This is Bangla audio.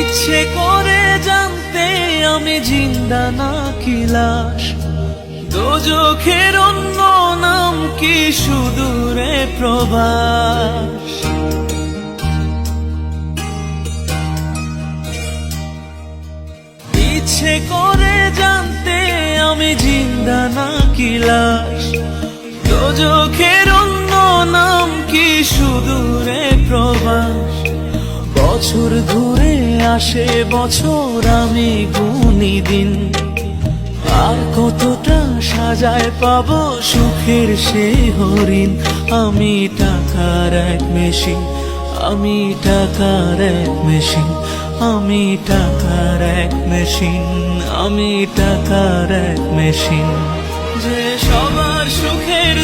ইচ্ছে করে জানতে আমি জিন্দা নাকি লাশ, দোজখের অন্য নাম কি সুদূরে প্রবাস। ইচ্ছে করে জানতে আমি জিন্দা নাকি লাশ, দোজখের অন্য নাম কি সুদূরে প্রবাস। বছর ঘুরে আসে বছর, আমি গুনি দিন, আর কতটা সাজায় পাবো সুখের সেই হরিণ। আমি টাকার এক মেশিন, আমি টাকার এক মেশিন, আমি টাকার এক মেশিন, আমি টাকার এক মেশিন, যে সবার সুখের